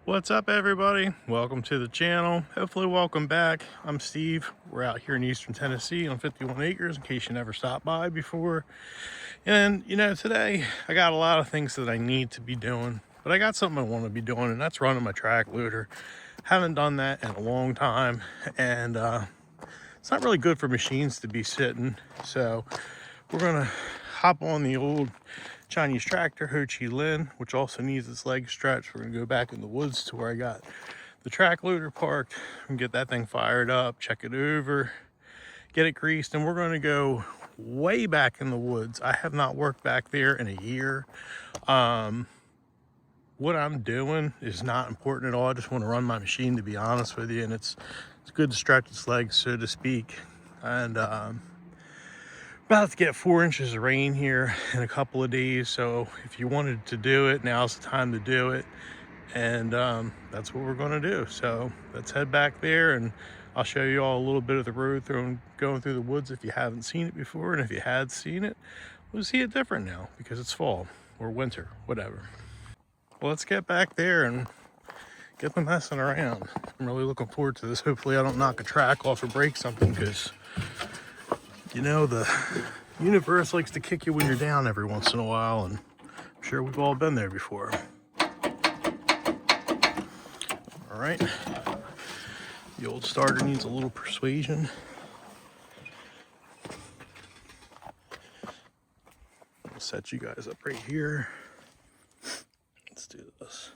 What's up, everybody? Welcome to the channel. Hopefully welcome back. I'm Steve. We're out here in Eastern Tennessee on 51 acres, in case you never stopped by before. And today I got a lot of things that I need to be doing, but I got something I want to be doing, and that's running my track loader. Haven't done that in a long time, and it's not really good for machines to be sitting. So we're gonna hop on the old Chinese tractor, Ho Chi Lin, which also needs its leg stretched. We're gonna go back in the woods to where I got the track loader parked and get that thing fired up, check it over, get it greased, and we're gonna go way back in the woods. I have not worked back there in a year. What I'm doing is not important at all. I just want to run my machine, to be honest with you, and it's good to stretch its legs, so to speak. And about to get 4 inches of rain here in a couple of days, so if you wanted to do it, now's the time to do it. And that's what we're going to do. So let's head back there, and I'll show you all a little bit of the road going through the woods if you haven't seen it before, and if you had seen it, we'll see it different now because it's fall or winter, whatever. Well, let's get back there and get them messing around. I'm really looking forward to this. Hopefully I don't knock a track off or break something, because the universe likes to kick you when you're down every once in a while, and I'm sure we've all been there before. All right, the old starter needs a little persuasion. I'll set you guys up right here. Let's do this.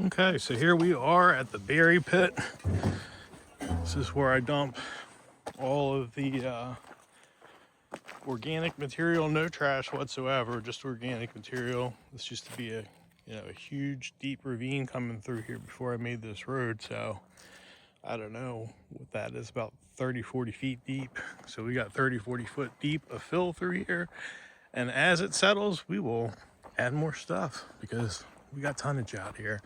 Okay, so here we are at the berry pit. This is where I dump all of the organic material, no trash whatsoever, just organic material. This used to be a huge deep ravine coming through here before I made this road, so I don't know what that is, about 30-40 feet deep. So we got 30-40 foot deep of fill through here, and as it settles we will add more stuff because we got tonnage out here.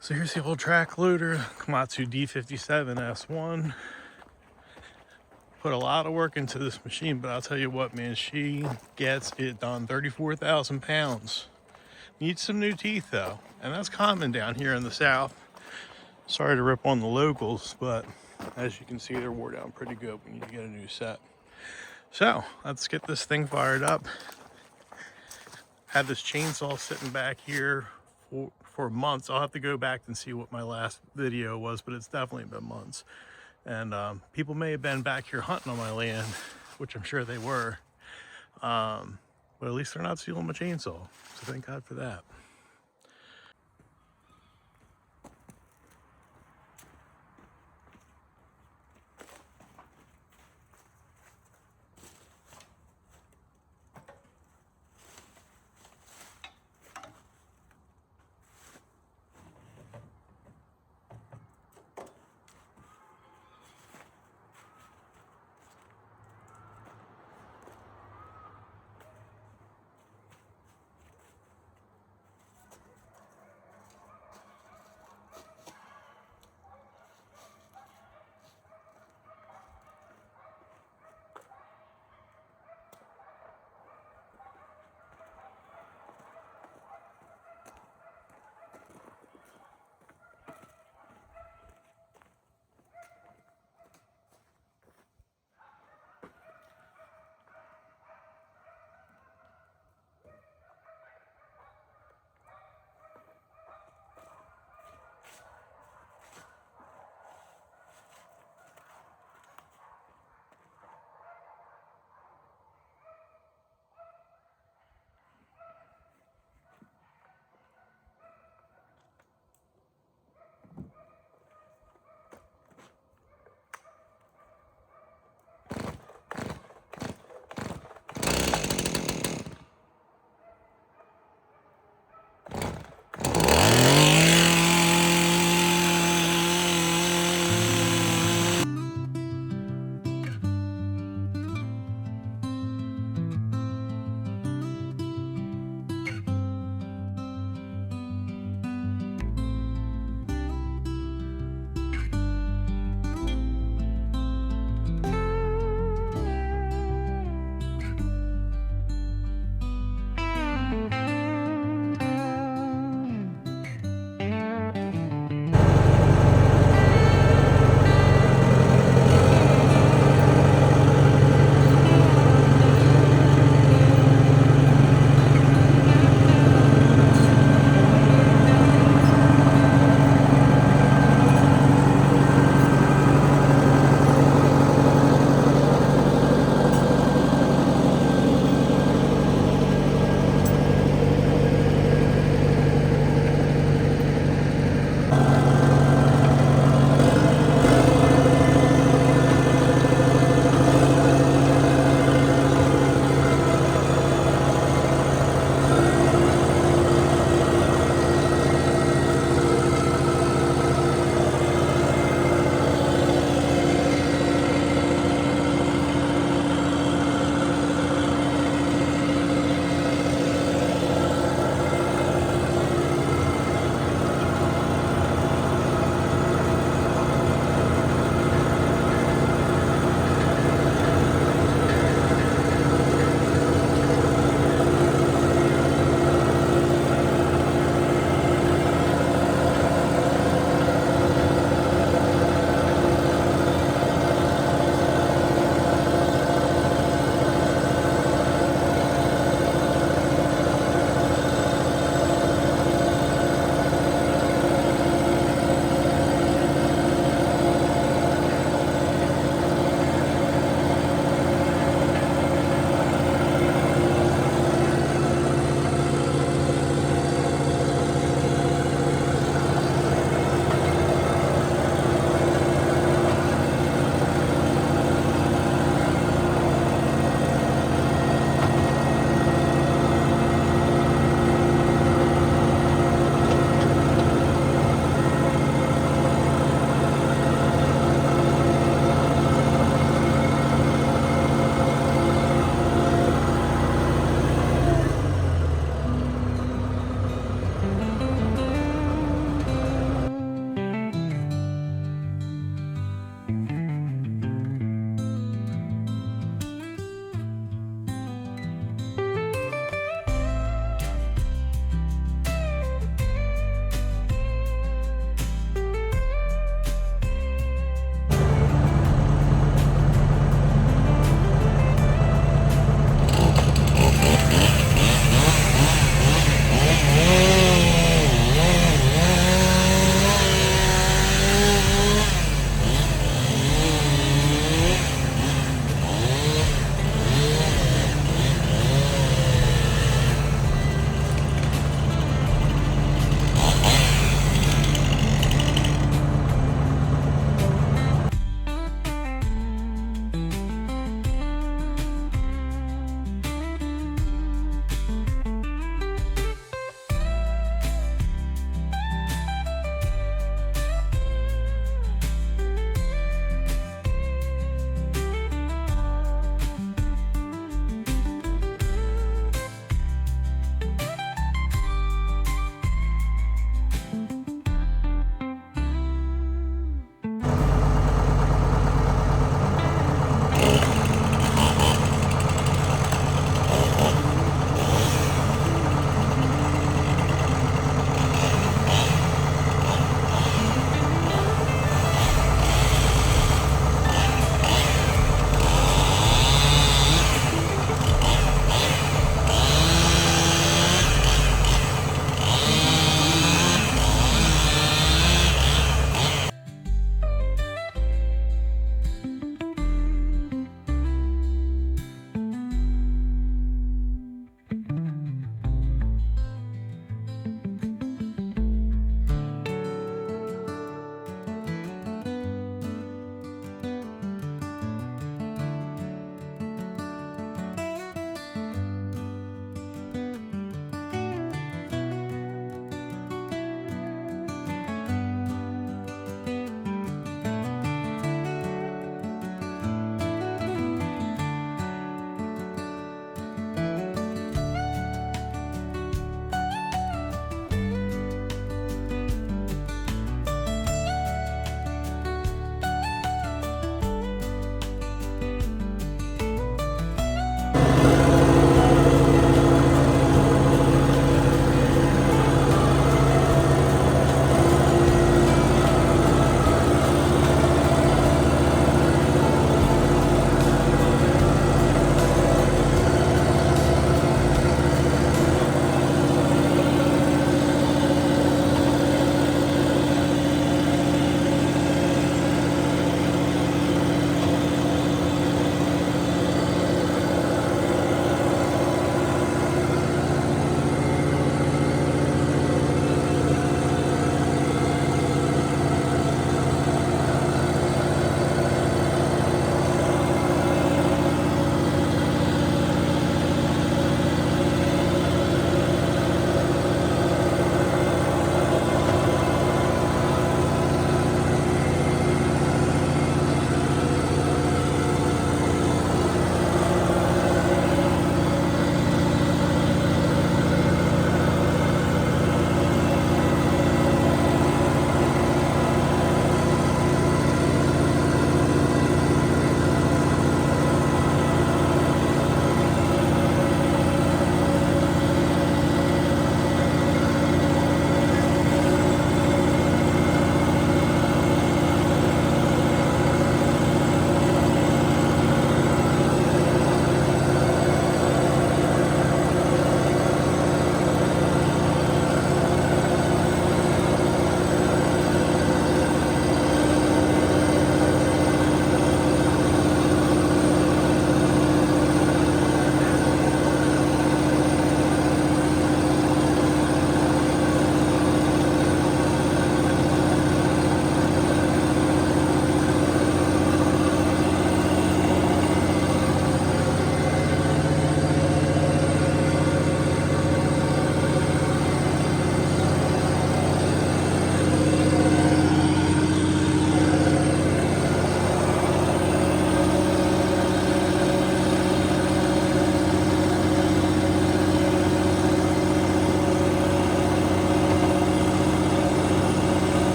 So here's the old track loader, Komatsu D57 S1. Put a lot of work into this machine, but I'll tell you what, man, she gets it done. 34,000 pounds. Needs some new teeth though, and that's common down here in the South. Sorry to rip on the locals, but as you can see, they're wore down pretty good. We need to get a new set. So let's get this thing fired up. Had this chainsaw sitting back here for months. I'll have to go back and see what my last video was, but it's definitely been months. And people may have been back here hunting on my land, which I'm sure they were. But at least they're not stealing my chainsaw. So thank God for that.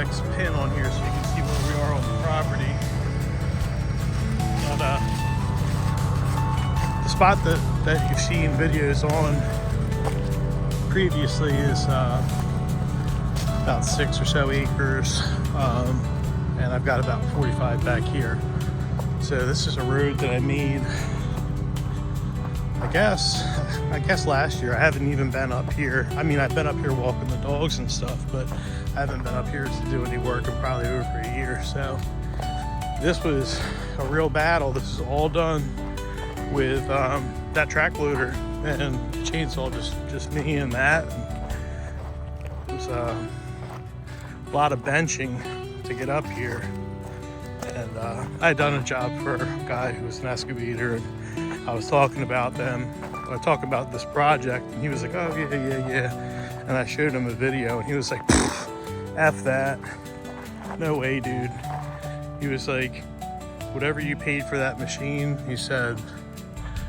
Apex pin on here so you can see where we are on the property. But the spot that you've seen videos on previously is about 6 or so acres, and I've got about 45 back here. So this is a road that I made, I guess last year. I haven't even been up here. I mean, I've been up here walking the dogs and stuff, but I haven't been up here to do any work in probably over a year. So this was a real battle. This is all done with that track loader and chainsaw, just me and that. And it was a lot of benching to get up here. And I had done a job for a guy who was an excavator, and I was talking about this project, and he was like, oh yeah. And I showed him a video, and he was like, F that. No way, dude. He was like, whatever you paid for that machine, he said,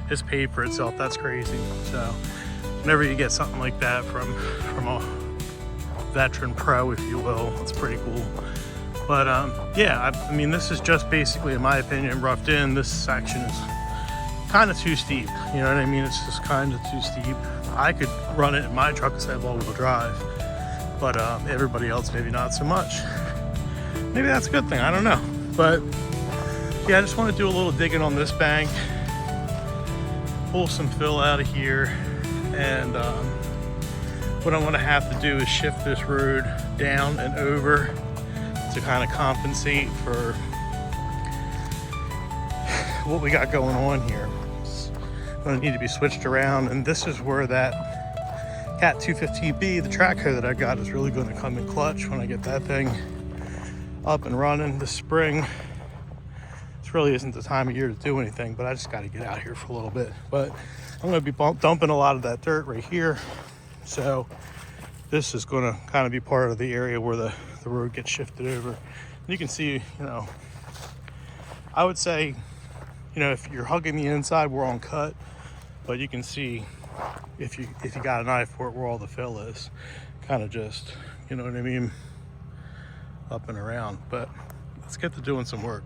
it's paid for itself. That's crazy. So whenever you get something like that from a veteran pro, if you will, it's pretty cool. But yeah, I mean, this is just basically, in my opinion, roughed in. This section is kind of too steep. You know what I mean? It's just kind of too steep. I could run it in my truck because I have all-wheel drive, but everybody else maybe not so much. Maybe that's a good thing. I don't know. But yeah, I just want to do a little digging on this bank, pull some fill out of here, and what I'm going to have to do is shift this road down and over to kind of compensate for what we got going on here. It's going to need to be switched around, and this is where that Cat 215B, the track hoe that I got, is really going to come in clutch when I get that thing up and running this spring. This really isn't the time of year to do anything, but I just got to get out here for a little bit. But I'm going to be dumping a lot of that dirt right here, so this is going to kind of be part of the area where the road gets shifted over. And you can see, you know, I would say, you know, if you're hugging the inside, we're on cut, but you can see if you got an eye for it where all the fill is, kind of just, you know what I mean, up and around. But let's get to doing some work.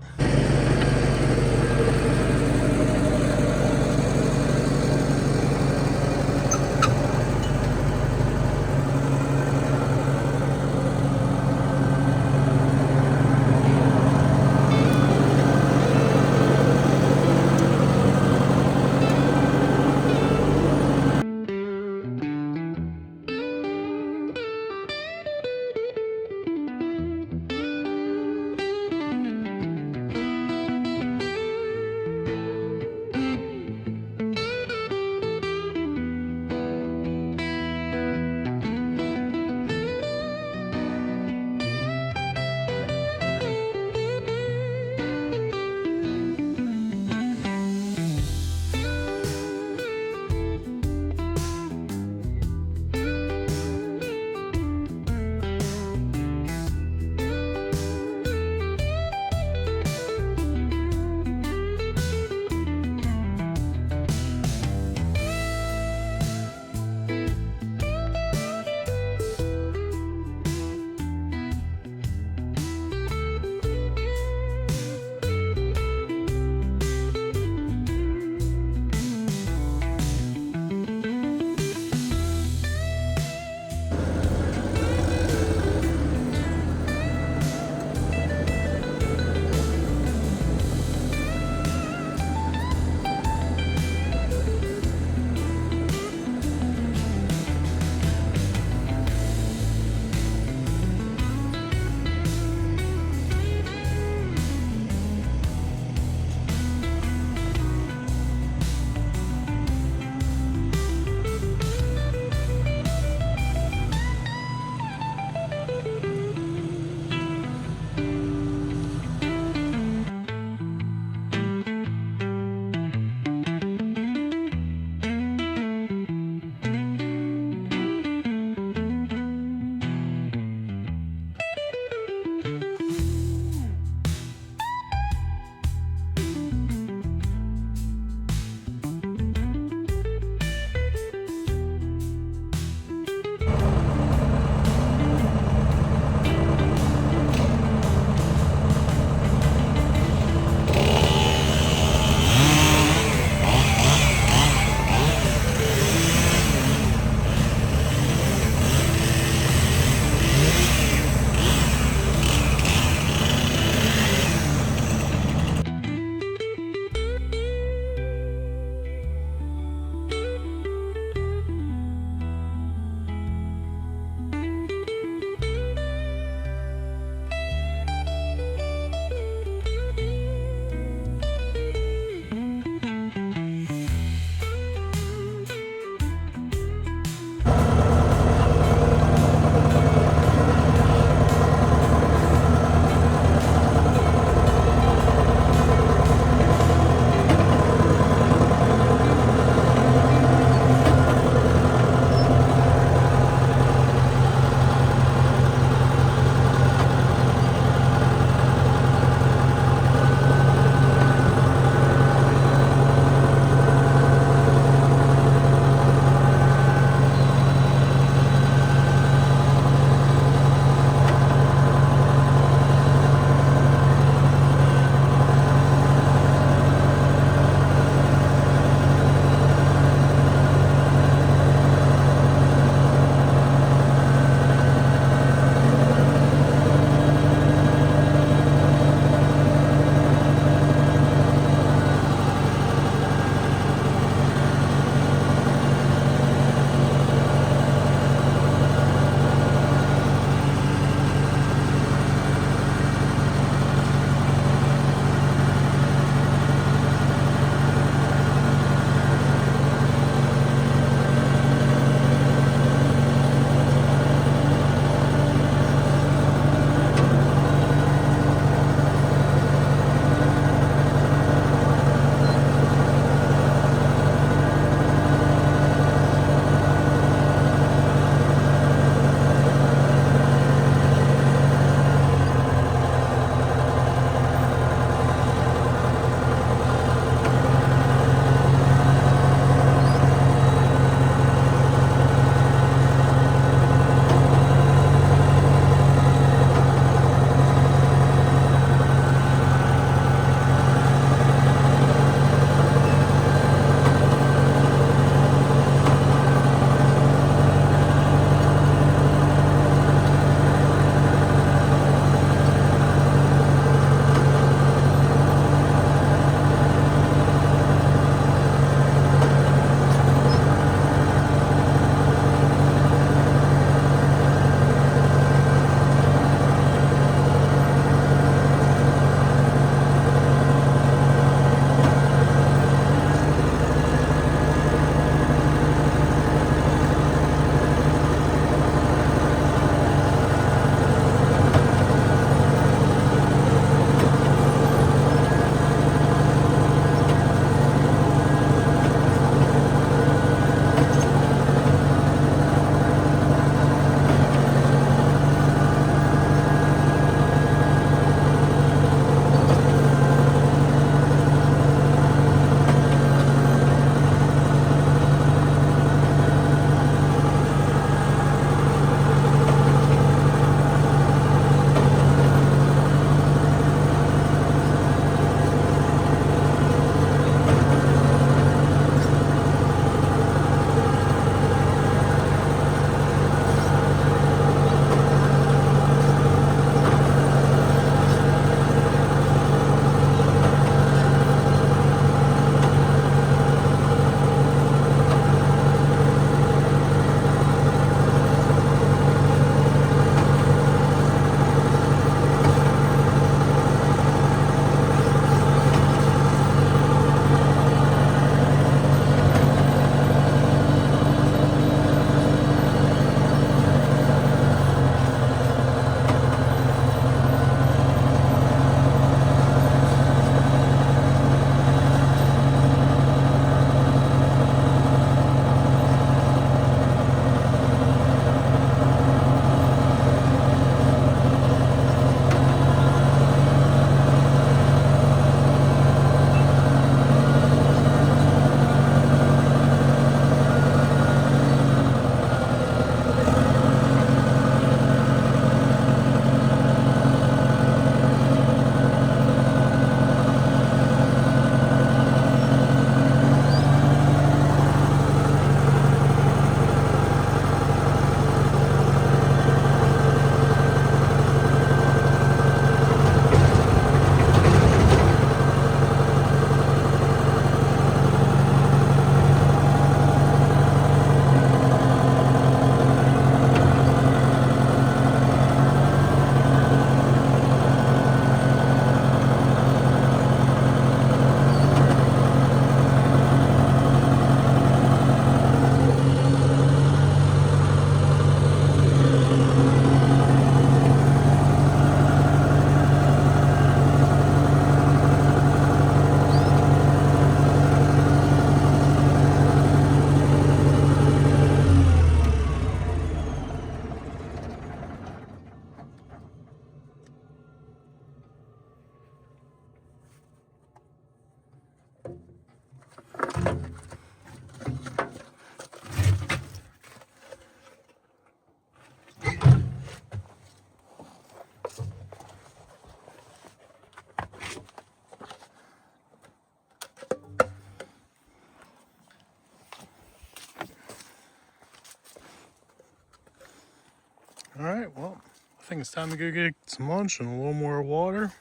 All right, well, I think it's time to go get some lunch and a little more water.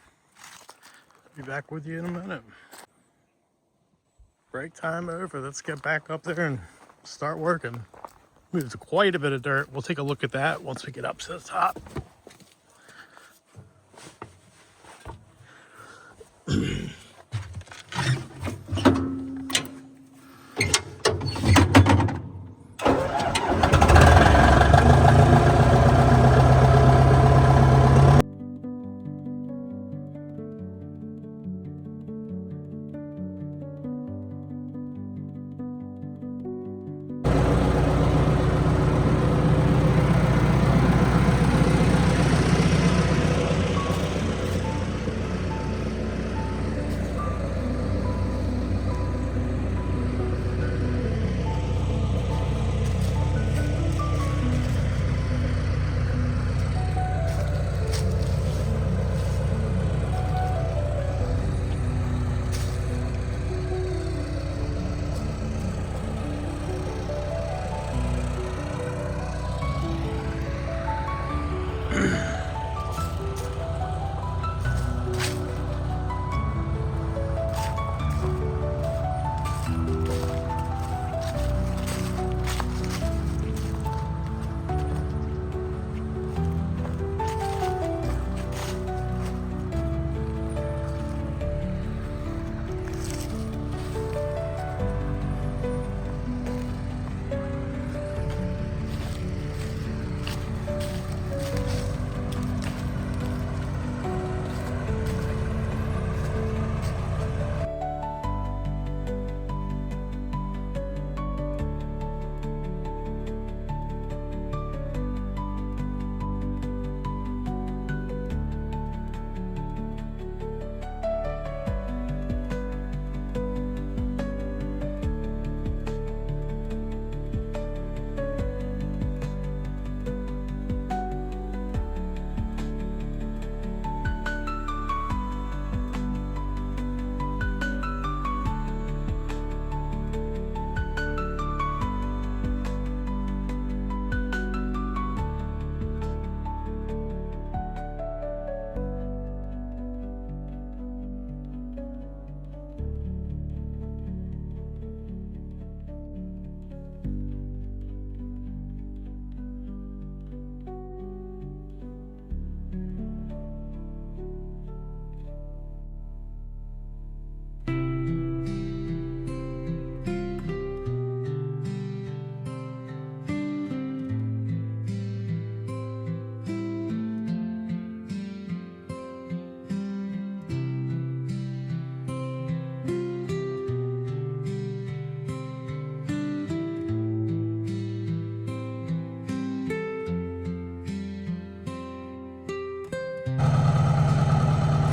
Be back with you in a minute. Break time over. Let's get back up there and start working. Moved quite a bit of dirt. We'll take a look at that once we get up to the top.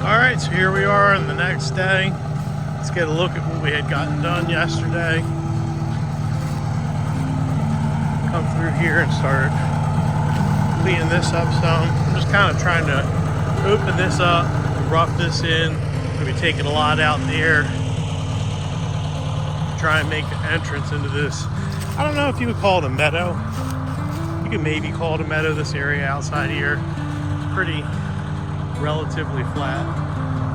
All right, so here we are on the next day. Let's get a look at what we had gotten done yesterday. Come through here and start cleaning this up some. I'm just kind of trying to open this up, rough this in. Maybe taking a lot out there. Try and make the entrance into this. I don't know if you would call it a meadow. You could maybe call it a meadow, this area outside here. It's pretty relatively flat,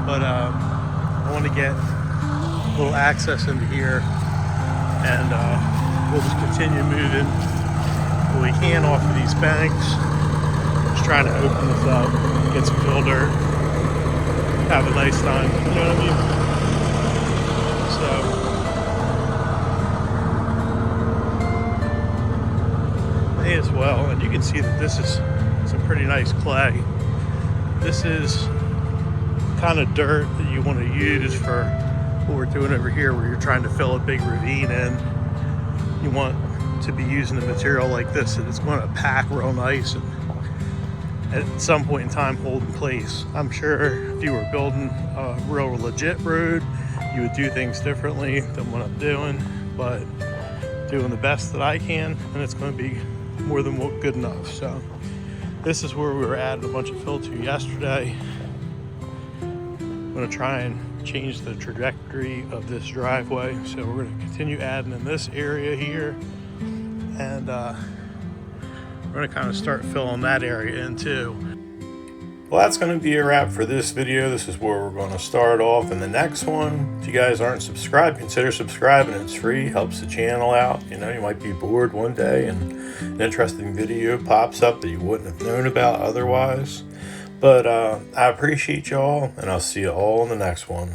but I want to get a little access into here, and we'll just continue moving what we can off of these banks. Just trying to open this up, get some fill dirt, have a nice time, you know what I mean? So may as well. And you can see that this is some pretty nice clay. This is kind of dirt that you want to use for what we're doing over here, where you're trying to fill a big ravine in. You want to be using a material like this that it's going to pack real nice and at some point in time hold in place. I'm sure if you were building a real legit road, you would do things differently than what I'm doing, but doing the best that I can, and it's going to be more than good enough. So this is where we were adding a bunch of fill to yesterday. I'm going to try and change the trajectory of this driveway. So we're going to continue adding in this area here. And we're going to kind of start filling that area in too. Well, that's going to be a wrap for this video. This is where we're going to start off in the next one. If you guys aren't subscribed, consider subscribing. It's free, helps the channel out. You know, you might be bored one day and an interesting video pops up that you wouldn't have known about otherwise. But I appreciate y'all, and I'll see you all in the next one.